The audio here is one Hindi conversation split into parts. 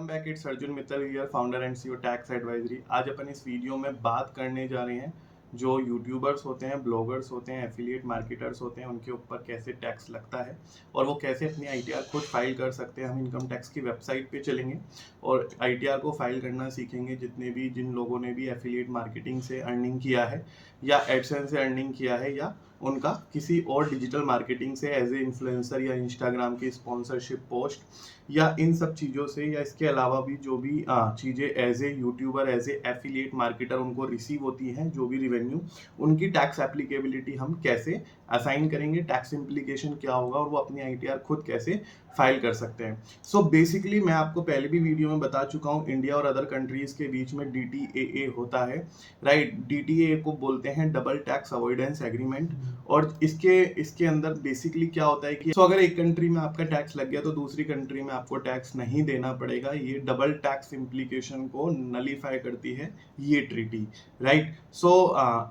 Back, it's Arjun Mittal here, founder and CEO tax advisory. आज अपन इस वीडियो में बात करने जा रहे हैं जो यूट्यूबर्स होते हैं, ब्लॉगर्स होते हैं, एफिलिएट मार्केटर्स होते हैं, उनके ऊपर कैसे टैक्स लगता है और वो कैसे अपनी आईटीआर खुद फाइल कर सकते हैं। हम इनकम टैक्स की वेबसाइट पे चलेंगे और आईटीआर को फाइल करना सीखेंगे। जिन लोगों ने भी एफिलिएट मार्केटिंग से अर्निंग किया है या एडसेंस से अर्निंग किया है या उनका किसी और डिजिटल मार्केटिंग से एज ए इन्फ्लुएंसर या इंस्टाग्राम की स्पॉन्सरशिप पोस्ट या इन सब चीज़ों से या इसके अलावा भी जो भी चीज़ें as a YouTuber, as a affiliate marketer उनको रिसीव होती हैं, जो भी रिवेन्यू, उनकी टैक्स एप्लीकेबिलिटी हम कैसे असाइन करेंगे, टैक्स इम्प्लीकेशन क्या होगा और वो अपनी आईटीआर खुद कैसे फाइल कर सकते हैं। सो बेसिकली मैं आपको पहले भी वीडियो में बता चुका हूँ, इंडिया और अदर कंट्रीज के बीच में डीटीएए होता है, राइट। डीटीएए को बोलते हैं डबल टैक्स अवॉइडेंस एग्रीमेंट। और इसके अंदर बेसिकली क्या होता है कि अगर एक कंट्री में आपका टैक्स लग गया तो दूसरी कंट्री में आपको टैक्स नहीं देना पड़ेगा। ये डबल टैक्स इम्प्लीकेशन को नलीफाई करती है ये ट्रीटी, राइट। सो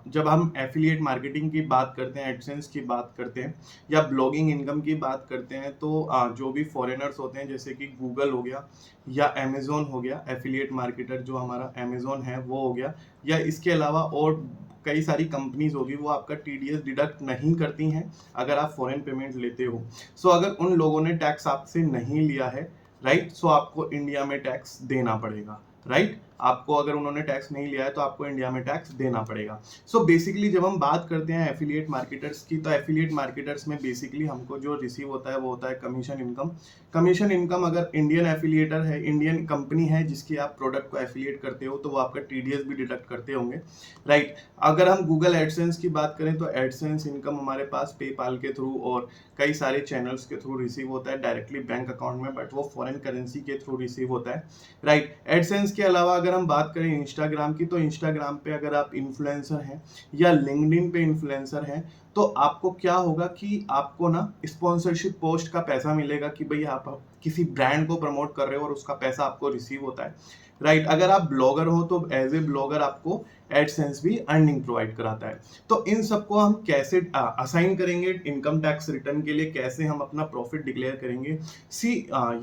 जब हम एफिलिएट मार्केटिंग की बात करते हैं, एडसेंस की बात करते हैं या ब्लॉगिंग इनकम की बात करते हैं तो जो भी फॉरेनर्स होते हैं जैसे कि गूगल हो गया या अमेजोन हो गया, एफिलिएट मार्केटर जो हमारा अमेजोन है वो हो गया, या इसके अलावा और कई सारी कंपनीज होगी, वो आपका टीडीएस डिडक्ट नहीं करती हैं अगर आप फॉरेन पेमेंट लेते हो। सो अगर उन लोगों ने टैक्स आपसे नहीं लिया है, राइट, सो आपको इंडिया में टैक्स देना पड़ेगा, राइट। आपको अगर उन्होंने टैक्स नहीं लिया है तो आपको इंडिया में टैक्स देना पड़ेगा। सो बेसिकली जब हम बात करते हैं एफिलिएट मार्केटर्स की, तो एफिलिएट मार्केटर्स में बेसिकली हमको जो रिसीव होता है वो होता है कमीशन इनकम। कमीशन इनकम अगर इंडियन एफिलिएटर है, इंडियन कंपनी है जिसकी आप प्रोडक्ट को एफिलिएट करते हो, तो वो आपका टीडीएस भी डिडक्ट करते होंगे, राइट। अगर हम गूगल एडसेंस की बात करें तो एडसेंस इनकम हमारे पास पेपाल के थ्रू और कई सारे चैनल्स के थ्रू रिसीव होता है डायरेक्टली बैंक अकाउंट में, बट वो फॉरेन करेंसी के थ्रू रिसीव होता है, राइट। एडसेंस के अलावा अगर हम बात करें इंस्टाग्राम की, तो इंस्टाग्राम पे अगर आप इन्फ्लुएंसर हैं या लिंक्डइन पे इन्फ्लुएंसर हैं तो आपको क्या होगा कि आपको ना स्पॉन्सरशिप पोस्ट का पैसा मिलेगा कि भाई आप किसी ब्रांड को प्रमोट कर रहे हो और उसका पैसा आपको रिसीव होता है, राइट। अगर आप ब्लॉगर हो तो एज ए ब्लॉगर आपको एडसेंस भी अर्निंग प्रोवाइड कराता है। तो इन सबको हम कैसे असाइन करेंगे इनकम टैक्स रिटर्न के लिए, कैसे हम अपना प्रॉफिट डिक्लेयर करेंगे।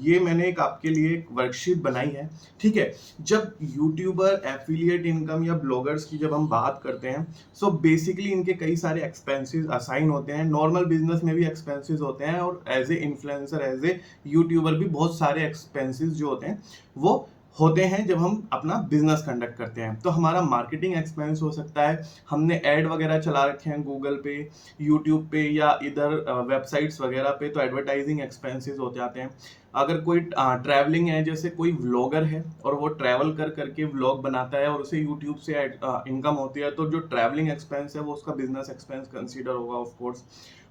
ये मैंने एक आपके लिए एक वर्कशीट बनाई है, ठीक है। जब यूट्यूबर, एफिलिएट इनकम या ब्लॉगर्स की जब हम बात करते हैं, सो बेसिकली इनके कई सारे एक्सपेंसेस असाइन होते हैं। नॉर्मल बिजनेस में भी एक्सपेंसेस होते हैं और as a influencer, as a YouTuber भी बहुत सारे एक्सपेंसेस जो होते हैं वो होते हैं जब हम अपना बिजनेस कंडक्ट करते हैं। तो हमारा मार्केटिंग एक्सपेंस हो सकता है, हमने ऐड वगैरह चला रखे हैं गूगल पे, यूट्यूब पे या इधर वेबसाइट्स वगैरह पे, तो एडवर्टाइजिंग एक्सपेंसेस हो जाते हैं। अगर कोई ट्रैवलिंग है, जैसे कोई व्लॉगर है और वो ट्रैवल कर करके व्लॉग बनाता है और उसे यूट्यूब से इनकम होती है, तो जो ट्रैवलिंग एक्सपेंस है वो उसका बिजनेस एक्सपेंस कंसीडर होगा ऑफ कोर्स।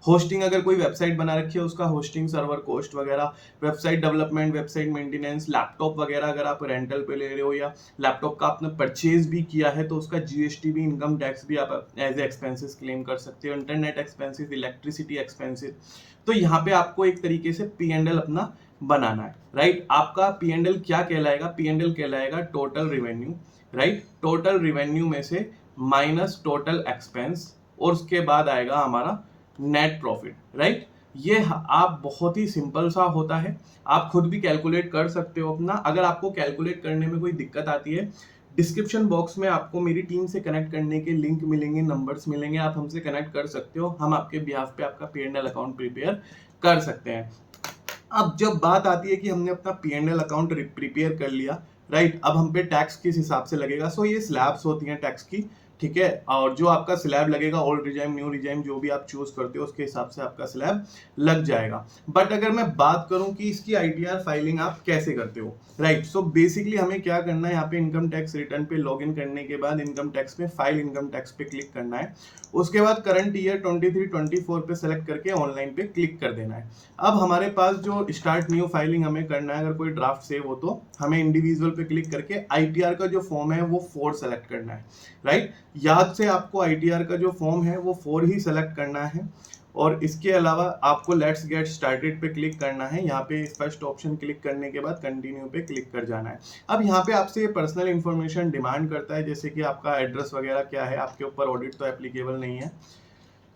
होस्टिंग, अगर कोई वेबसाइट बना रखी है उसका होस्टिंग, सर्वर कॉस्ट वगैरह, website development, website maintenance, laptop वगैरह अगर आप रेंटल पे ले रहे हो या लैपटॉप का आपने परचेज भी किया है तो उसका जीएसटी भी, इनकम टैक्स भी आप एज ए एक्सपेंसेस क्लेम कर सकते हो। Internet expenses, electricity expenses. तो यहाँ पे आपको एक तरीके से P&L अपना बनाना है, राइट। आपका P&L क्या कहलाएगा? P&L कहलाएगा total revenue, right. Total revenue में से माइनस टोटल एक्सपेंस और उसके बाद आएगा हमारा नेट प्रॉफिट, राइट। ये आप बहुत ही सिंपल सा होता है, आप खुद भी कैलकुलेट कर सकते हो अपना। अगर आपको कैलकुलेट करने में कोई दिक्कत आती है, डिस्क्रिप्शन बॉक्स में आपको मेरी टीम से कनेक्ट करने के लिंक मिलेंगे, नंबर्स मिलेंगे, आप हमसे कनेक्ट कर सकते हो, हम आपके बिहाफ पे आपका P&L अकाउंट प्रिपेयर कर सकते हैं। अब जब बात आती है कि हमने अपना P&L अकाउंट प्रिपेयर कर लिया, राइट, अब हम पे टैक्स किस हिसाब से लगेगा। सो ये स्लैब्स होती हैं टैक्स की, ठीक है। और जो आपका स्लैब लगेगा, ओल्ड रिजाइम, न्यू रिजाइम, जो भी आप चूज करते हो उसके हिसाब से आपका स्लैब लग जाएगा। बट अगर मैं बात करूं कि इसकी आईटीआर फाइलिंग आप कैसे करते हो, राइट। सो बेसिकली हमें क्या करना है, यहाँ पे इनकम टैक्स रिटर्न पे लॉगिन करने के बाद इनकम टैक्स पे फाइल इनकम टैक्स पे क्लिक करना है। उसके बाद करंट ईयर 23-24 पे सेलेक्ट करके ऑनलाइन पे क्लिक कर देना है। अब हमारे पास जो स्टार्ट न्यू फाइलिंग हमें करना है, अगर कोई ड्राफ्ट सेव हो तो हमें इंडिविजुअल पे क्लिक करके आईटीआर का जो फॉर्म है वो 4 सेलेक्ट करना है, राइट। याद से आपको आईटीआर का जो फॉर्म है वो 4 ही सेलेक्ट करना है। और इसके अलावा आपको लेट्स गेट स्टार्टेड पे क्लिक करना है। यहाँ पे फर्स्ट ऑप्शन क्लिक करने के बाद कंटिन्यू पे क्लिक कर जाना है। अब यहाँ पे आपसे ये पर्सनल इंफॉर्मेशन डिमांड करता है, जैसे कि आपका एड्रेस वगैरह क्या है, आपके ऊपर ऑडिट तो एप्लीकेबल नहीं है।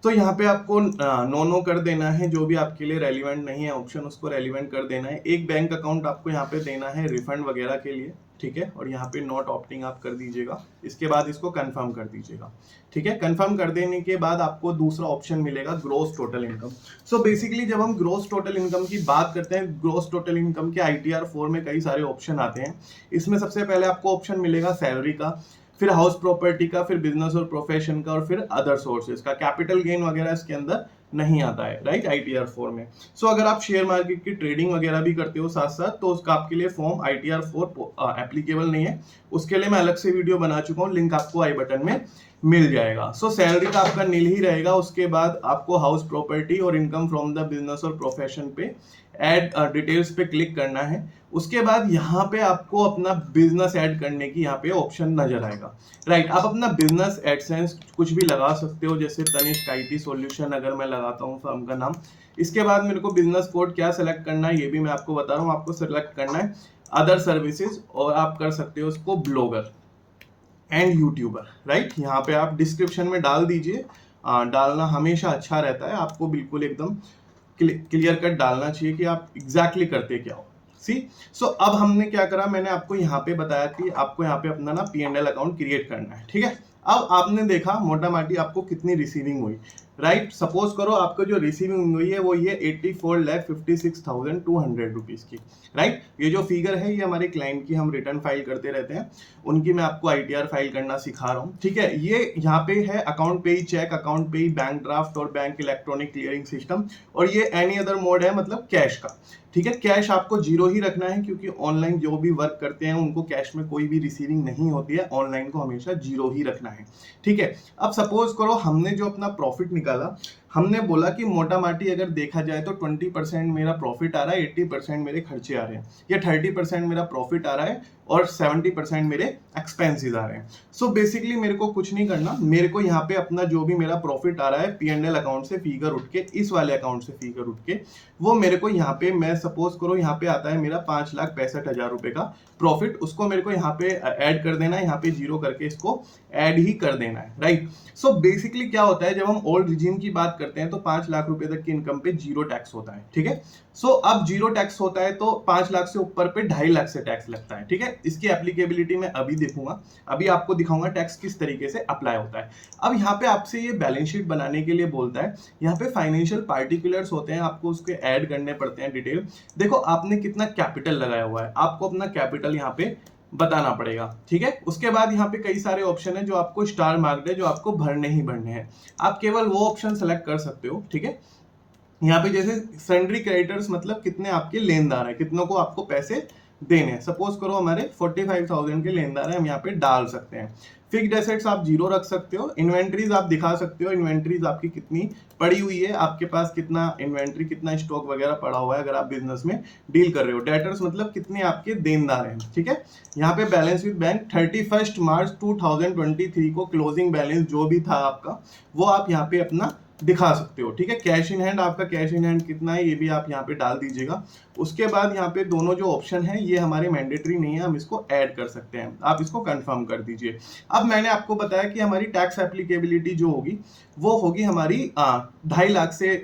तो यहाँ पे आपको नो नो कर देना है, जो भी आपके लिए रेलिवेंट नहीं है ऑप्शन उसको रेलिवेंट कर देना है। एक बैंक अकाउंट आपको यहाँ पे देना है रिफंड वगैरह के लिए, ठीक है, और यहाँ पे नॉट ऑप्टिंग आप कर दीजिएगा। इसके बाद इसको कंफर्म कर दीजिएगा, ठीक है। कंफर्म कर देने के बाद आपको दूसरा ऑप्शन मिलेगा gross total income. So basically जब हम ग्रोस टोटल इनकम की बात करते हैं, ग्रोस टोटल इनकम के ITR 4 में कई सारे ऑप्शन आते हैं। इसमें सबसे पहले आपको ऑप्शन मिलेगा सैलरी का, फिर हाउस प्रॉपर्टी का, फिर बिजनेस और प्रोफेशन का, और फिर अदर सोर्सेज का। कैपिटल गेन वगैरह इसके अंदर नहीं आता है, राइट, ITR 4 में। सो अगर आप शेयर मार्केट की ट्रेडिंग वगैरह भी करते हो साथ साथ, तो उसका आपके लिए फॉर्म ITR 4 एप्लीकेबल नहीं है। उसके लिए मैं अलग से वीडियो बना चुका हूँ, लिंक आपको आई बटन में मिल जाएगा। सो सैलरी का आपका नील ही रहेगा। उसके बाद आपको हाउस प्रॉपर्टी और इनकम फ्रॉम द बिजनेस और प्रोफेशन पे ऐड डिटेल्स पे क्लिक करना है। उसके बाद यहाँ पे आपको अपना बिजनेस ऐड करने की यहाँ पे ऑप्शन नजर आएगा, राइट। आप अपना बिजनेस एडसेंस कुछ भी लगा सकते हो, जैसे तनिष्क IT सॉल्यूशन अगर मैं लगाता हूँ फर्म का नाम। इसके बाद मेरे को बिजनेस कोड क्या सेलेक्ट करना है ये भी मैं आपको बता रहा हूँ। आपको सेलेक्ट करना है अदर सर्विसेज, और आप कर सकते हो उसको ब्लॉगर एंड यूट्यूबर, राइट। यहाँ पे आप डिस्क्रिप्शन में डाल दीजिए। डालना हमेशा अच्छा रहता है, आपको बिल्कुल एकदम क्लियर कट डालना चाहिए कि आप एग्जैक्टली करते क्या हो। सो अब हमने क्या करा, मैंने आपको यहाँ पे बताया कि आपको यहाँ पे अपना ना P&L अकाउंट क्रिएट करना है, ठीक है। अब आपने देखा मोटा माटी आपको कितनी रिसीविंग हुई, राइट। सपोज करो आपको जो रिसीविंग हुई है वो ये 84,56,200 रुपीज की, राइट। ये जो फिगर है ये हमारे क्लाइंट की हम रिटर्न फाइल करते रहते हैं, उनकी मैं आपको ITR फाइल करना सिखा रहा हूँ, ठीक है। ये यहाँ पे है अकाउंट पे ही चेक, अकाउंट पे ही बैंक ड्राफ्ट और बैंक इलेक्ट्रॉनिक क्लियरिंग सिस्टम, और ये एनी अदर मोड है मतलब कैश का, ठीक है। कैश आपको जीरो ही रखना है, क्योंकि ऑनलाइन जो भी वर्क करते हैं उनको कैश में कोई भी रिसीविंग नहीं होती है, ऑनलाइन को हमेशा जीरो ही रखना है, ठीक है। अब सपोज करो हमने जो अपना प्रॉफिट निकाला, हमने बोला कि मोटा माटी अगर देखा जाए तो 20% मेरा प्रॉफिट आ रहा है, 80% मेरे खर्चे आ रहे हैं, या 30% मेरा प्रॉफिट आ रहा है और 70% मेरे एक्सपेंसेस आ रहे हैं। सो बेसिकली मेरे को कुछ नहीं करना, मेरे को यहाँ पे अपना जो भी मेरा प्रॉफिट आ रहा है P&L अकाउंट से फिगर उठ के, इस वाले अकाउंट से फिगर उठ के, वो मेरे को यहाँ पे, मैं सपोज करो यहाँ पे आता है मेरा 5,65,000 रुपए का प्रॉफिट, उसको मेरे को यहाँ पे ऐड कर देना है, यहाँ पे जीरो करके इसको ऐड ही कर देना है, राइट। सो बेसिकली क्या होता है, जब हम ओल्ड रिजीम की बात करते हैं तो 5 लाख रुपए तक की इनकम पे जीरो टैक्स होता है, ठीक है। सो अब जीरो टैक्स होता है तो 5 लाख से ऊपर पे 2.5 लाख से टैक्स लगता है, ठीक है। इसकी एप्लीकेबिलिटी मैं अभी देखूंगा, अभी आपको दिखाऊंगा टैक्स किस तरीके से अप्लाई होता है। अब यहाँ पे आपसे ये बैलेंस शीट बनाने के लिए बोलता है, यहाँ पे फाइनेंशियल पार्टिकुलर्स होते हैं, आपको उसके ऐड करने पड़ते हैं डिटेल। देखो आपने कितना कैपिटल लगाया हुआ है, आपको अपना कैपिटल यहाँ पे बताना पड़ेगा, ठीक है। उसके बाद यहाँ पे कई सारे ऑप्शन है जो आपको स्टार मार्क्ड है, जो आपको भरने ही भरने हैं। आप केवल वो ऑप्शन सेलेक्ट कर सकते हो, ठीक है। यहाँ पे जैसे सन्ड्री क्रेडिटर्स मतलब कितने आपके लेनदार है, कितनों को आपको पैसे देने हैं। सपोज करो हमारे 45,000 के लेनदार है, हम यहाँ पे डाल सकते हैं। फिक्स्ड एसेट्स आप जीरो रख सकते हो। इन्वेंट्रीज आप दिखा सकते हो, इन्वेंट्रीज आपकी कितनी पड़ी हुई है, आपके पास कितना इन्वेंट्री, कितना स्टॉक वगैरह पड़ा हुआ है अगर आप बिजनेस में डील कर रहे हो। डेटर्स मतलब कितने आपके देनदार हैं, ठीक है। यहाँ पे बैलेंस विद बैंक 31 मार्च 2023 को क्लोजिंग बैलेंस जो भी था आपका वो आप यहाँ पे अपना दिखा सकते हो, ठीक है। कैश इन हैंड, आपका कैश इन हैंड कितना है ये भी आप यहाँ पे डाल दीजिएगा। उसके बाद यहाँ पे दोनों जो ऑप्शन है ये हमारे मैंडेटरी नहीं है, हम इसको ऐड कर सकते हैं, आप इसको कंफर्म कर दीजिए। अब मैंने आपको बताया कि हमारी टैक्स एप्लीकेबिलिटी जो होगी वो होगी हमारी 2.5 लाख से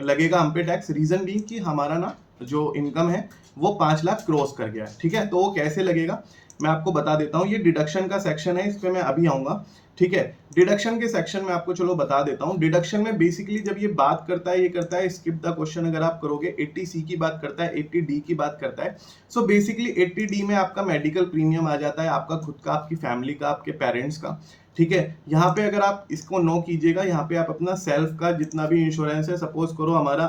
लगेगा हम पे टैक्स। रीजन भी कि हमारा ना जो इनकम है वो 5 लाख क्रॉस कर गया है, ठीक है। तो वो कैसे लगेगा मैं आपको बता देता हूँ। ये डिडक्शन का सेक्शन है, इस पे मैं अभी आऊंगा, ठीक है। डिडक्शन के सेक्शन में आपको चलो बता देता हूँ। डिडक्शन में बेसिकली जब ये बात करता है, ये करता है स्किप द क्वेश्चन अगर आप करोगे, 80C की बात करता है, 80D की बात करता है। सो बेसिकली 80D में आपका मेडिकल प्रीमियम आ जाता है, आपका खुद का, आपकी फैमिली का, आपके पेरेंट्स का, ठीक है। यहाँ पे अगर आप इसको नो कीजिएगा, यहाँ पे आप अपना सेल्फ का जितना भी इंश्योरेंस है, सपोज करो हमारा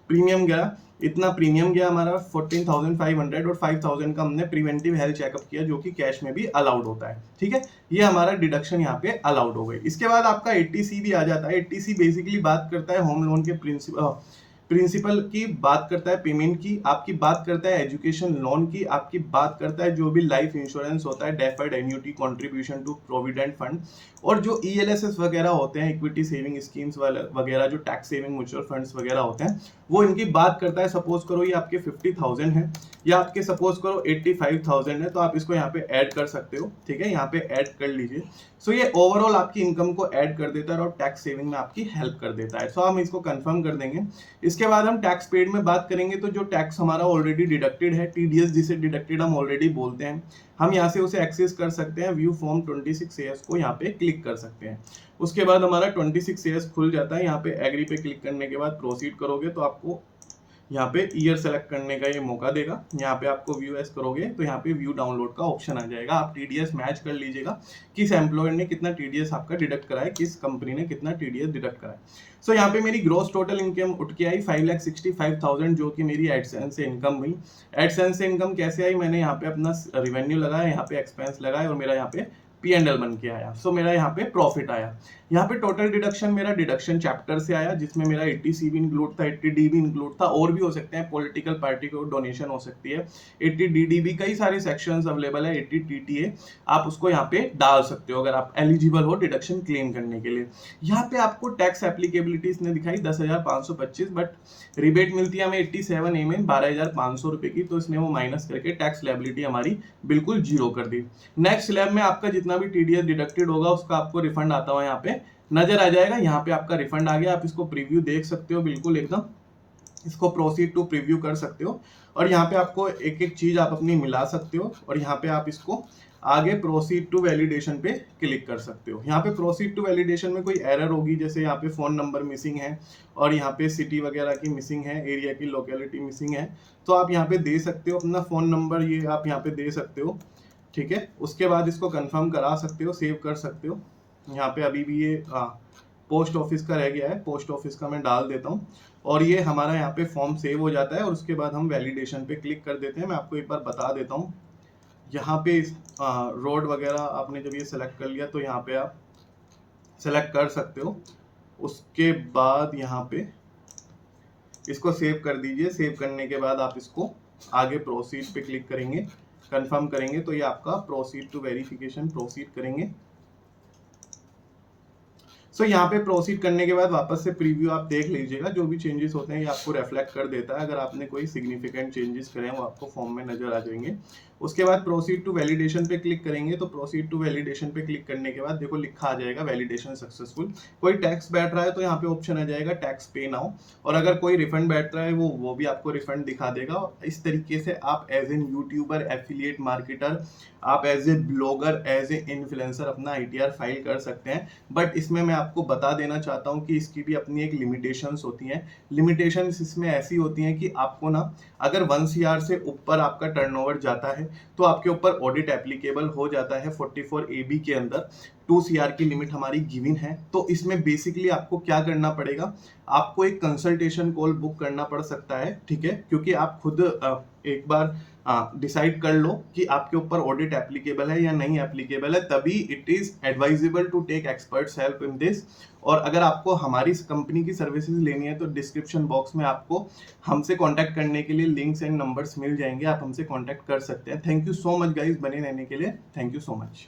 प्रीमियम गया, इतना प्रीमियम गया हमारा 14,500 और 5,000 का हमने प्रिवेंटिव हेल्थ चेकअप किया जो कि कैश में भी अलाउड होता है, ठीक है। ये हमारा डिडक्शन यहाँ पे अलाउड हो गई। इसके बाद आपका 80C भी आ जाता है। 80C बेसिकली बात करता है होम लोन के प्रिंसिपल की, बात करता है पेमेंट की, आपकी बात करता है एजुकेशन लोन की, आपकी बात करता है जो भी लाइफ इंश्योरेंस होता है, deferred annuity, contribution to provident fund, और जो ईएलएसएस वगैरह होते हैं, इक्विटी सेविंग स्कीम्स वगैरह, जो टैक्स सेविंग म्यूचुअल फंड्स वगैरह होते हैं, वो इनकी बात करता है। सपोज करो ये आपके 50,000 है या आपके सपोज करो 85,000 है, तो आप इसको यहाँ पे ऐड कर सकते हो, ठीक है, यहाँ पे ऐड कर लीजिए। सो ये ओवरऑल आपकी इनकम को ऐड कर देता है और टैक्स सेविंग में आपकी हेल्प कर देता है। सो हम इसको कंफर्म कर देंगे। इसके बाद हम टैक्स पेड में बात करेंगे, तो जो टैक्स हमारा ऑलरेडी डिडक्टेड है, टीडीएस जिसे डिडक्टेड हम ऑलरेडी बोलते हैं, हम यहाँ से उसे एक्सेस कर सकते हैं। व्यू फॉर्म 26AS को यहाँ पे क्लिक कर सकते हैं। उसके बाद हमारा 26AS खुल जाता है। यहाँ पे एग्री पे क्लिक करने के बाद प्रोसीड करोगे तो आपको यहाँ पे ईयर सेलेक्ट करने का ये मौका देगा। यहाँ पे आपको व्यू एस करोगे तो यहाँ पे व्यू डाउनलोड का ऑप्शन आ जाएगा। आप टीडीएस मैच कर लीजिएगा, किस एम्प्लॉयर ने कितना टीडीएस आपका डिडक्ट करा है, किस कंपनी ने कितना टीडीएस डिडक्ट करा है। सो यहाँ पे मेरी ग्रोस टोटल इनकम उठ के आई 5,65,000, जो कि मेरी एडसेंस से इनकम हुई। एडसेंस से इनकम कैसे आई, मैंने यहाँ पे अपना रिवेन्यू लगाया, यहाँ पे एक्सपेंस लगाया और मेरा यहाँ पे P&L बन के आया। सो मेरा यहाँ पे प्रॉफिट आया। यहाँ पे टोटल डिडक्शन मेरा डिडक्शन चैप्टर से आया, जिसमें मेरा 80C भी इंक्लूड था, 80D भी इंक्लूड था, और भी हो सकते हैं, पॉलिटिकल पार्टी को डोनेशन हो सकती है, 80DD भी, कई सारे सेक्शंस अवेलेबल है, 80TTA आप उसको यहाँ पे डाल सकते हो अगर आप एलिजिबल हो डिडक्शन क्लेम करने के लिए। यहाँ पे आपको टैक्स एप्लीकेबिलिटी इसने दिखाई 10,525, बट रिबेट मिलती है हमें 87A में 12,500 रुपए की, तो इसने वो माइनस करके टैक्स लायबिलिटी हमारी बिल्कुल जीरो कर दी। नेक्स्ट स्लैब में आपका जितना भी टीडीएस डिडक्टेड होगा उसका आपको रिफंड आता हुआ यहाँ पे नजर आ जाएगा। यहाँ पे आपका रिफंड आ गया, आप इसको प्रीव्यू देख सकते हो, बिल्कुल एकदम इसको प्रोसीड टू प्रीव्यू कर सकते हो, और यहाँ पे आपको एक एक चीज आप अपनी मिला सकते हो, और यहाँ पे आप इसको आगे प्रोसीड टू वैलिडेशन पे क्लिक कर सकते हो। यहाँ पे प्रोसीड टू वैलिडेशन में कोई एरर होगी, जैसे यहाँ पे फोन नंबर मिसिंग है और यहाँ पे सिटी वगैरह की मिसिंग है, एरिया की लोकेलिटी मिसिंग है, तो आप यहाँ पे दे सकते हो अपना फोन नंबर, ये आप यहाँ पे दे सकते हो, ठीक है। उसके बाद इसको कंफर्म करा सकते हो, सेव कर सकते हो। यहाँ पे अभी भी ये पोस्ट ऑफिस का रह गया है, पोस्ट ऑफिस का मैं डाल देता हूँ, और ये हमारा यहाँ पे फॉर्म सेव हो जाता है, और उसके बाद हम वैलिडेशन पे क्लिक कर देते हैं। मैं आपको एक बार बता देता हूँ, यहाँ पे रोड वगैरह आपने जब ये सेलेक्ट कर लिया तो यहाँ पे आप सेलेक्ट कर सकते हो। उसके बाद यहाँ पे इसको सेव कर दीजिए। सेव करने के बाद आप इसको आगे प्रोसीड पे क्लिक करेंगे, कंफर्म करेंगे, तो ये आपका प्रोसीड टू वेरिफिकेशन प्रोसीड करेंगे। सो यहाँ पे प्रोसीड करने के बाद वापस से प्रीव्यू आप देख लीजिएगा, जो भी चेंजेस होते हैं ये आपको रिफ्लेक्ट कर देता है। अगर आपने कोई सिग्निफिकेंट चेंजेस करे हैं वो आपको फॉर्म में नजर आ जाएंगे। उसके बाद प्रोसीड टू वैलिडेशन पे क्लिक करेंगे, तो प्रोसीड टू वैलिडेशन पे क्लिक करने के बाद देखो लिखा आ जाएगा वैलिडेशन सक्सेसफुल। कोई टैक्स बैठ रहा है तो यहाँ पे ऑप्शन आ जाएगा टैक्स पे नाउ, और अगर कोई रिफंड बैठ रहा है वो भी आपको रिफंड दिखा देगा। इस तरीके से आप as an YouTuber, affiliate marketer, आप as a blogger, as a influencer अपना ITR फाइल कर सकते हैं। बट इसमें मैं आपको बता देना चाहता हूं कि इसकी भी अपनी एक लिमिटेशंस होती हैं। लिमिटेशंस इसमें ऐसी होती हैं कि आपको ना अगर 1 CR से ऊपर आपका टर्नओवर जाता है तो आपके ऊपर ऑडिट एप्लीकेबल हो जाता है 44AB के अंदर। 2 CR की लिमिट हमारी गिवन है, तो इसमें बेसिकली आपको क्या करना पड़ेगा, आपको एक कंसल्टेशन कॉल बुक करना पड़ सकता है, ठीक है, क्योंकि आप खुद एक बार डिसाइड कर लो कि आपके ऊपर ऑडिट एप्लीकेबल है या नहीं एप्लीकेबल है, तभी it is advisable to take experts help in this. और अगर आपको हमारी कंपनी की सर्विसेज लेनी है तो डिस्क्रिप्शन बॉक्स में आपको हमसे कांटेक्ट करने के लिए लिंक्स एंड नंबर्स मिल जाएंगे, आप हमसे कांटेक्ट कर सकते हैं। Thank you so much guys बने रहने के लिए, थैंक यू सो मच।